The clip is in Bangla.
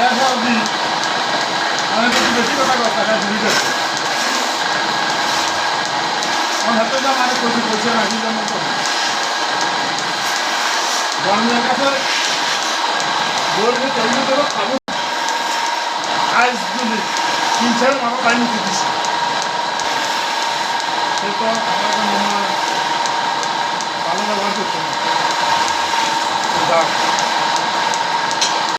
আমি একটু বেশি কথা টাকা ঝুড়ি যাচ্ছে আমার হাতে যা মানে কচি পয়সা রাখি যেমন তো গরমের কাছে বলবে তৈরি করে খাবো আজ যদি 3-4 মাস টাইম উঠে দিচ্ছে সে তো আমার মামা ভালো ব্যবহার করছে না